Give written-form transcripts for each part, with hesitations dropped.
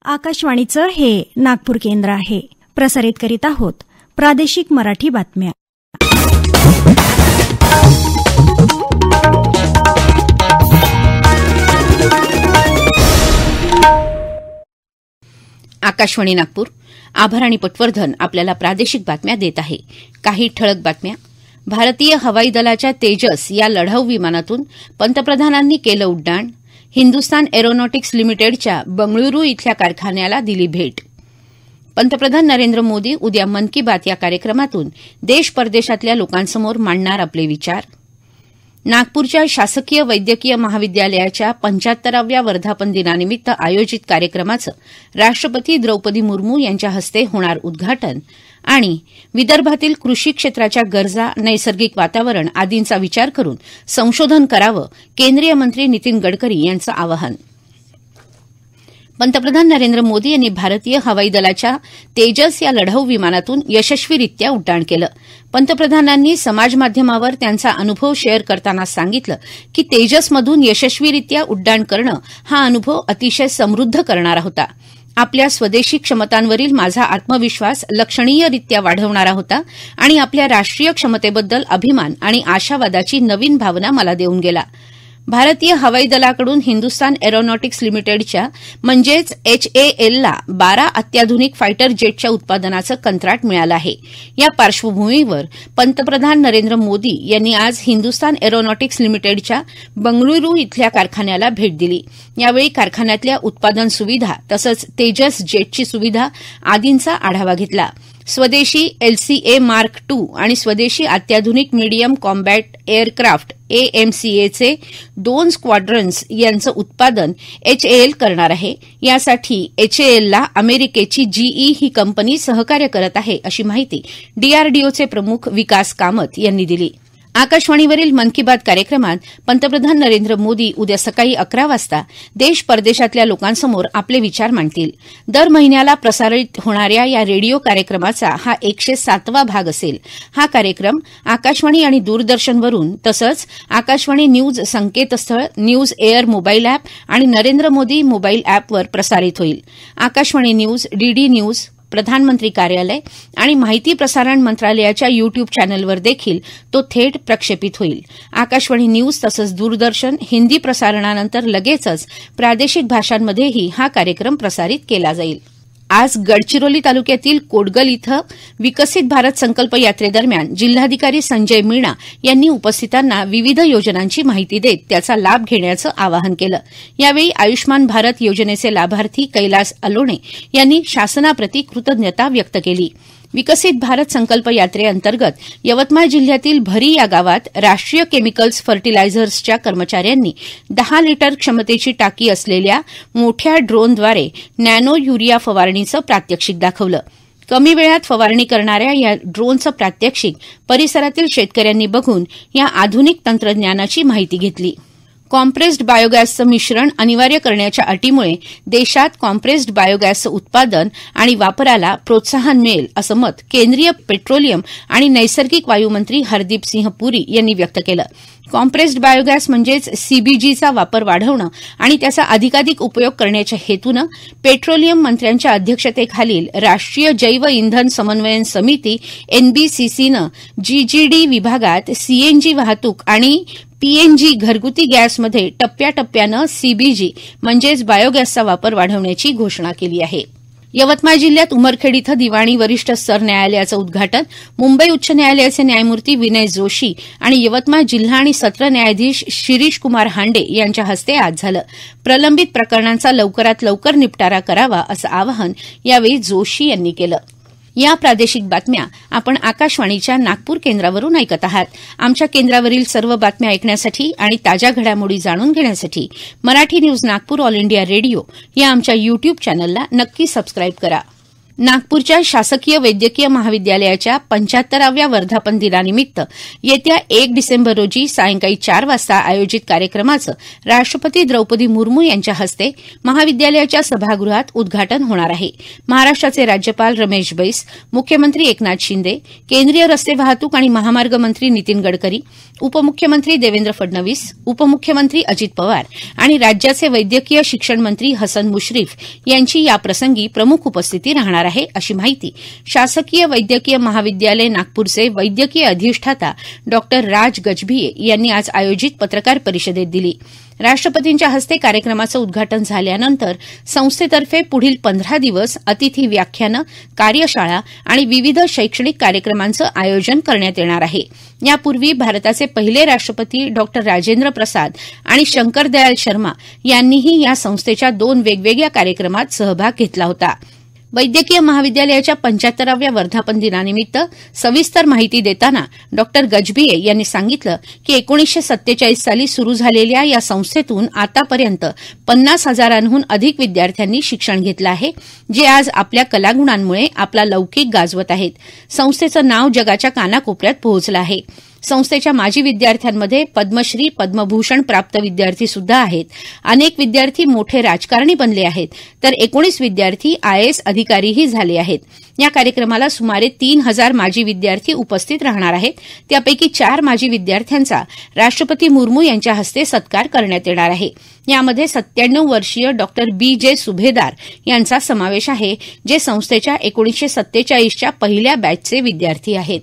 आकाशवाणीचं हे नागपूर केंद्र आहे. प्रसारित करीत आहोत प्रादेशिक मराठी बातम्या. आकाशवाणी नागपूर. आभार आणि पटवर्धन आपल्याला प्रादेशिक बातम्या देत आहे. काही ठळक बातम्या. भारतीय हवाई दलाच्या तेजस या लढाऊ विमानातून पंतप्रधानांनी केलं उड्डाण. हिंदुस्तान एरोनॉटिक्स लिमिटेडच्या बंगळुरू इथल्या कारखान्याला दिली भेट. पंतप्रधान नरेंद्र मोदी उद्या मन की बात या कार्यक्रमातून देश परदेशातल्या लोकांसमोर मांडणार आपले विचार. नागपूरच्या शासकीय वैद्यकीय महाविद्यालयाच्या 75व्या वर्धापन दिनानिमित्त आयोजित कार्यक्रमाचं राष्ट्रपती द्रौपदी मुर्मू यांच्या हस्ते होणार उद्घाटन. आणि विदर्भातील कृषी क्षेत्राच्या गरजा, नैसर्गिक वातावरण आदींचा विचार करून संशोधन करावं, केंद्रीय मंत्री नितीन गडकरी यांचं आवाहन. पंतप्रधान नरेंद्र मोदी यांनी भारतीय हवाई दलाच्या तेजस या लढाऊ विमानातून यशस्वीरित्या उड्डाण केलं. पंतप्रधानांनी समाजमाध्यमावर त्यांचा अनुभव शेअर करताना सांगितलं की तेजसमधून यशस्वीरित्या उड्डाण करणं हा अनुभव अतिशय समृद्ध करणारा होता. आपल्या स्वदेशी क्षमतांवरील माझा आत्मविश्वास लक्षणीयरित्या वाढवणारा होता आणि आपल्या राष्ट्रीय क्षमतेबद्दल अभिमान आणि आशावादाची नवीन भावना मला देऊन गेला. भारतीय हवाई दलाकडून हिंदुस्तान एरोनॉटिक्स लिमिटेडच्या म्हणजेच HALला 12 अत्याधुनिक फायटर जेटच्या उत्पादनाचं कंत्राट मिळालं आहे. या पार्श्वभूमीवर पंतप्रधान नरेंद्र मोदी यांनी आज हिंदुस्तान एरोनॉटिक्स लिमिटेडच्या बंगळुरू इथल्या कारखान्याला भेट दिली. यावेळी कारखान्यातल्या उत्पादन सुविधा तसंच तेजस जेटची सुविधा आदींचा आढावा घेतला. स्वदेशी LCA मार्क II आणि स्वदेशी अत्याधुनिक मीडियम कॉम्बॅट एअरक्राफ्ट AMCAचे 2 स्क्वॉड्रन्स यांचं उत्पादन HAL करणार आहे. यासाठी HALला अमेरिकेची GE ही कंपनी सहकार्य करत आहे, अशी माहिती DRDOचे प्रमुख विकास कामत यांनी दिली. आकाशवाणीवरील मन की बात कार्यक्रमात पंतप्रधान नरेंद्र मोदी उद्या सकाळी 11 वाजता देश परदेशातल्या लोकांसमोर आपले विचार मांडतील. दर महिन्याला प्रसारित होणाऱ्या या रेडिओ कार्यक्रमाचा हा 107वा भाग असेल. हा कार्यक्रम आकाशवाणी आणि दूरदर्शनवरून तसंच आकाशवाणी न्यूज संकेतस्थळ, न्यूज एअर मोबाईल अॅप आणि नरेंद्र मोदी मोबाईल अॅपवर प्रसारित होईल. आकाशवाणी न्यूज, DD न्यूज, प्रधानमंत्री कार्यालय आणि माहिती प्रसारण मंत्रालयाच्या YouTube चॅनलवर देखील तो थेट प्रक्षेपित होईल. आकाशवाणी न्यूज तसंच दूरदर्शन हिंदी प्रसारणानंतर लगेचच प्रादेशिक भाषांमध्येही हा कार्यक्रम प्रसारित केला जाईल. आज गडचिरोली तालुक्यातील कोटगल इथं विकसित भारत संकल्प यात्रेदरम्यान जिल्हाधिकारी संजय मीणा यांनी उपस्थितांना विविध योजनांची माहिती देत त्याचा लाभ घेण्याचं आवाहन केलं. यावेळी आयुष्मान भारत योजनेचे लाभार्थी कैलास अलोणे यांनी शासनाप्रती कृतज्ञता व्यक्त केली. विकसित भारत संकल्प यात्रेअंतर्गत यवतमाळ जिल्ह्यातील भरी या गावात राष्ट्रीय केमिकल्स फर्टिलायझर्सच्या कर्मचाऱ्यांनी 10 लिटर क्षमतेची टाकी असलेल्या मोठ्या ड्रोनद्वारे नॅनो युरिया फवारणीचं प्रात्यक्षिक दाखवलं. कमी वेळात फवारणी करणाऱ्या या ड्रोनचं प्रात्यक्षिक परिसरातील शेतकऱ्यांनी बघून या आधुनिक तंत्रज्ञानाची माहिती घेतली. कॉम्प्रेस्ड बायोगॅसचं मिश्रण अनिवार्य करण्याच्या अटीमुळे देशात कॉम्प्रेस्ड बायोगॅसचं उत्पादन आणि वापराला प्रोत्साहन मिळेल, असं मत केंद्रीय पेट्रोलियम आणि नैसर्गिक वायूमंत्री हरदीप सिंह पुरी यांनी व्यक्त केलं. कॉम्प्रेस्ड बायोगॅस म्हणजेच CBGचा वापर वाढवणं आणि त्याचा अधिकाधिक उपयोग करण्याच्या हेतूनं पेट्रोलियम मंत्र्यांच्या अध्यक्षतेखालील राष्ट्रीय जैव इंधन समन्वयन समिती NBCCनं GGD विभागात CNG वाहतूक आणि PNG घरगुती गॅसमध्ये टप्प्याटप्प्यानं CBG म्हणजेच बायोगॅसचा वापर वाढवण्याची घोषणा केली आहे. यवतमाळ जिल्ह्यात उमरखेड इथं दिवाणी वरिष्ठ स्तर न्यायालयाचं उद्घाटन मुंबई उच्च न्यायालयाचे न्यायमूर्ती विनय जोशी आणि यवतमाळ जिल्हा आणि सत्र न्यायाधीश शिरीष कुमार हांडे यांच्या हस्ते आज झालं. प्रलंबित प्रकरणांचा लवकरात लवकर निपटारा करावा, असं आवाहन यावेळी जोशी यांनी केलं. या प्रादेशिक बातम्या आपण आकाशवाणीच्या नागपूर केंद्रावरून ऐकत आहात. आमच्या केंद्रावरील सर्व बातम्या ऐकण्यासाठी आणि ताज्या घडामोडी जाणून घेण्यासाठी Marathi news Nagpur all India radio या आमच्या YouTube चॅनलला नक्की सबस्क्राईब करा. नागपूरच्या शासकीय वैद्यकीय महाविद्यालयाच्या 75व्या वर्धापन दिनानिमित्त येत्या 1 डिसेंबर रोजी सायंकाळी 4 वाजता आयोजित कार्यक्रमाचं राष्ट्रपती द्रौपदी मुर्मू यांच्या हस्ते महाविद्यालयाच्या सभागृहात उद्घाटन होणार आहे. महाराष्ट्राचे राज्यपाल रमेश बैस, मुख्यमंत्री एकनाथ शिंदे, केंद्रीय रस्ते वाहतूक आणि महामार्ग मंत्री नितीन गडकरी, उपमुख्यमंत्री देवेंद्र फडणवीस, उपमुख्यमंत्री अजित पवार आणि राज्याचे वैद्यकीय शिक्षण मंत्री हसन मुश्रीफ यांची याप्रसंगी प्रमुख उपस्थिती राहणार आहे, अशी माहिती शासकीय वैद्यकीय महाविद्यालय नागपूरचे वैद्यकीय अधिष्ठाता डॉ. राज गजभिये यांनी आज आयोजित पत्रकार परिषदेत दिली. राष्ट्रपतींच्या हस्ते कार्यक्रमाचं उद्घाटन झाल्यानंतर संस्थेतर्फे पुढील 15 दिवस अतिथी व्याख्यानं, कार्यशाळा आणि विविध शैक्षणिक कार्यक्रमांचं आयोजन करण्यात येणार आहे. यापूर्वी भारताचे पहिले राष्ट्रपती डॉ. राजेंद्र प्रसाद आणि शंकर दयाल शर्मा यांनीही या संस्थेच्या 2 वेगवेगळ्या कार्यक्रमात सहभाग घेतला होता. वैद्यकीय महाविद्यालयाच्या 75व्या वर्धापन दिनानिमित्त सविस्तर माहिती देताना डॉ. गजभिये यांनी सांगितलं की 1947 साली सुरू झालेल्या या संस्थेतून आतापर्यंत 50,000हून अधिक विद्यार्थ्यांनी शिक्षण घेतलं आहे, जे आज आपल्या कलागुणांमुळे आपला लौकिक गाजवत आहेत. संस्थेचं नाव जगाच्या कानाकोपऱ्यात पोहोचलं आहे. संस्थेच्या माजी विद्यार्थ्यांमध्ये पद्मश्री, पद्मभूषण प्राप्त विद्यार्थी सुद्धा आहेत. अनेक विद्यार्थी मोठे राजकारणी बनले आहेत, तर 19 विद्यार्थी आयएएस अधिकारीही झाले आहेत. या कार्यक्रमाला सुमारे 3,000 माजी विद्यार्थी उपस्थित राहणार आहेत. त्यापैकी 4 माजी विद्यार्थ्यांचा राष्ट्रपती मुर्मू यांच्या हस्ते सत्कार करण्यात येणार आहे. यामध्ये 97 वर्षीय डॉ. बी.जे. सुभेदार यांचा समावेश आहे, जे संस्थेच्या 1947च्या पहिल्या बॅचचे विद्यार्थी आहेत.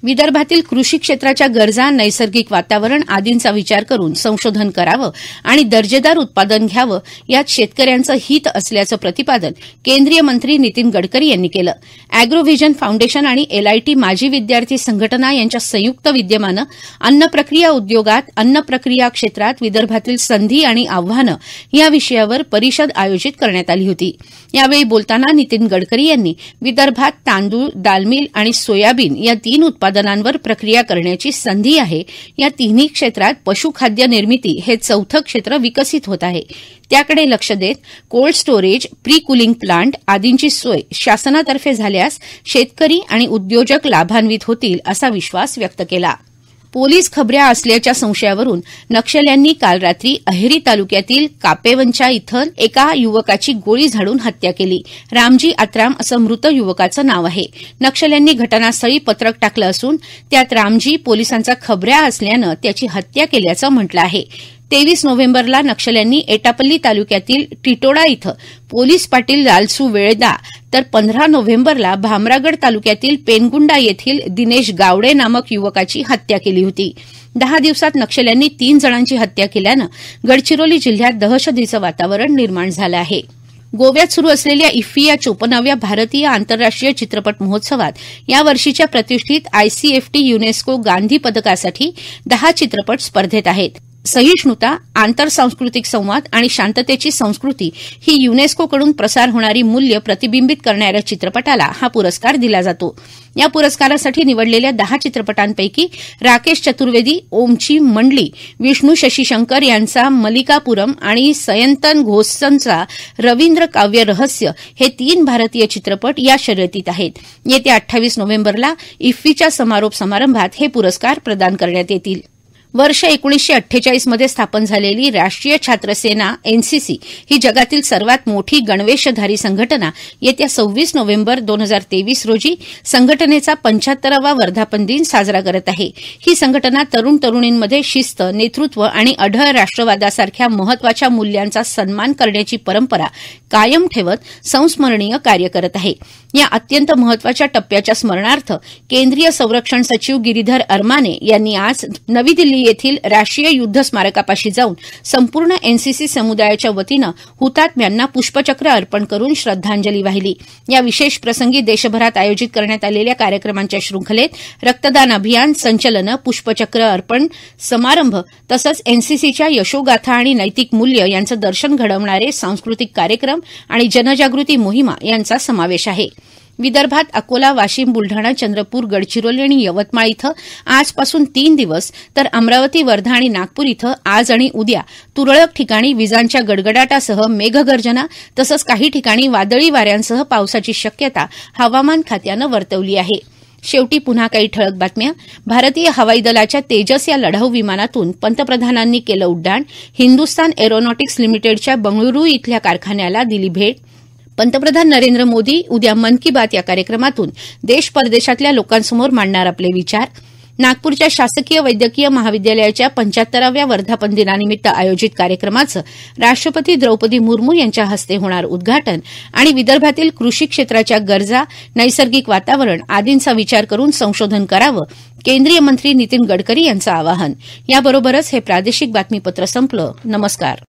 विदर्भातील कृषी क्षेत्राच्या गरजा, नैसर्गिक वातावरण आदींचा विचार करून संशोधन करावं आणि दर्जेदार उत्पादन घ्यावं, यात शेतकऱ्यांचं हित असल्याचं प्रतिपादन केंद्रीय मंत्री नितीन गडकरी यांनी केलं. अॅग्रोव्हिजन फाउंडेशन आणि एलआयटी माजी विद्यार्थी संघटना यांच्या संयुक्त विद्यमानं अन्न प्रक्रिया उद्योगात, अन्न प्रक्रिया क्षेत्रात विदर्भातील संधी आणि आव्हानं या विषयावर परिषद आयोजित करण्यात आली होती. यावेळी बोलताना नितीन गडकरी यांनी विदर्भात तांदूळ, दालमिल आणि सोयाबीन या 3 उत्पादनांवर प्रक्रिया करण्याची संधी आहे. या तिन्ही क्षेत्रात पशुखाद्य निर्मिती हे 4थं क्षेत्र विकसित होत आहे. त्याकडे लक्ष देत cold storage, pre cooling plant आदींची सोय शासनातर्फे झाल्यास शेतकरी आणि उद्योजक लाभान्वित होतील, असा विश्वास व्यक्त केला. पोलीस खबऱ्या असल्याच्या संशयावरून नक्षल्यांनी काल रात्री अहेरी तालुक्यातील कापेवंचा इथं एका युवकाची गोळी झाडून हत्या केली. रामजी आत्राम असं मृत युवकाचं नाव आहे. नक्षल्यांनी घटनास्थळी पत्रक टाकलं असून त्यात रामजी पोलिसांचा खबऱ्या असल्यानं त्याची हत्या केल्याचं म्हटलं आहे. 23 नोव्हेंबरला नक्षल्यांनी एटापल्ली तालुक्यातील टिटोडा इथं पोलीस पाटील लालसू वेळदा, तर 15 नोव्हेंबरला भामरागड तालुक्यातील पेनगुंडा येथील दिनेश गावडे नामक युवकाची हत्या केली होती. 10 दिवसात नक्षल्यांनी 3 जणांची हत्या केल्यानं गडचिरोली जिल्ह्यात दहशतीचं वातावरण निर्माण झालं आहे. गोव्यात सुरू असलेल्या इफ्फी या 54व्या भारतीय आंतरराष्ट्रीय चित्रपट महोत्सवात या वर्षीच्या प्रतिष्ठित आयसीएफटी युनेस्को गांधी पदकासाठी 10 चित्रपट स्पर्धेत आहेत. सहिष्णुता, आंतरसांस्कृतिक संवाद आणि शांततेची संस्कृती ही युनेस्कोकडून प्रसार होणारी मूल्य प्रतिबिंबित करणाऱ्या चित्रपटाला हा पुरस्कार दिला जातो. या पुरस्कारासाठी निवडलेल्या 10 चित्रपटांपैकी राकेश चतुर्वेदी, ओमची मंडली, विष्णू शशिशंकर यांचा मलिकापुरम आणि सयंतन घोषचा रवींद्र काव्य रहस्य हे 3 भारतीय चित्रपट या शर्यतीत आहेत. येत्या 28 नोव्हेंबरला इफ्फीच्या समारोप समारंभात हे पुरस्कार प्रदान करण्यात येतील. वर्ष 1948 मध्ये स्थापन झालेली राष्ट्रीय छात्र सेना एनसीसी ही जगातील सर्वात मोठी गणवेशधारी संघटना येत्या 26 नोव्हेंबर 2023 रोजी संघटनेचा 75वा वर्धापन दिन साजरा करत आहे. ही संघटना तरुण तरुणींमध्ये शिस्त, नेतृत्व आणि अढळ राष्ट्रवादासारख्या महत्वाच्या मूल्यांचा सन्मान करण्याची परंपरा कायम ठेवत संस्मरणीय कार्य करत आहे. या अत्यंत महत्वाच्या टप्प्याच्या स्मरणार्थ केंद्रीय संरक्षण सचिव गिरीधर अरमाने यांनी आज नवी दिल्ली येथील राष्ट्रीय युद्ध स्मारकापाशी जाऊन संपूर्ण एनसीसी समुदायाच्या वतीनं हुतात्म्यांना पुष्पचक्र अर्पण करून श्रद्धांजली वाहिली. या विशेष प्रसंगी देशभरात आयोजित करण्यात आलेल्या कार्यक्रमांच्या शृंखलेत रक्तदान अभियान, संचलनं, पुष्पचक्र अर्पण समारंभ तसंच एनसीसीच्या यशोगाथा आणि नैतिक मूल्य यांचं दर्शन घडवणारे सांस्कृतिक कार्यक्रम आणि जनजागृती मोहिमा यांचा समावेश आहे. विदर्भात अकोला, वाशिम, बुलढाणा, चंद्रपूर, गडचिरोली आणि यवतमाळ इथं आजपासून 3 दिवस तर अमरावती, वर्धा आणि नागपूर इथं आज आणि उद्या तुरळक ठिकाणी विजांच्या गडगडाटासह मेघगर्जना तसंच काही ठिकाणी वादळी वाऱ्यांसह पावसाची शक्यता हवामान खात्यानं वर्तवली आहे. शेवटी पुन्हा काही ठळक बातम्या. भारतीय हवाई दलाच्या तेजस या लढाऊ विमानातून पंतप्रधानांनी केलं उड्डाण. हिंदुस्तान एरोनॉटिक्स लिमिटेडच्या बंगळुरू इथल्या कारखान्याला दिली भेट. पंतप्रधान नरेंद्र मोदी उद्या मन की बात या कार्यक्रमातून देश परदेशातल्या लोकांसमोर मांडणार आपले विचार. नागपूरच्या शासकीय वैद्यकीय महाविद्यालयाच्या 75व्या वर्धापन दिनानिमित्त आयोजित कार्यक्रमाचं राष्ट्रपती द्रौपदी मुर्मू यांच्या हस्ते होणार उद्घाटन. आणि विदर्भातील कृषी क्षेत्राच्या गरजा, नैसर्गिक वातावरण आदींचा विचार करून संशोधन करावं, केंद्रीय मंत्री नितीन गडकरी यांचं आवाहन. याबरोबरच हे प्रादेशिक बातमीपत्र संपलं. नमस्कार.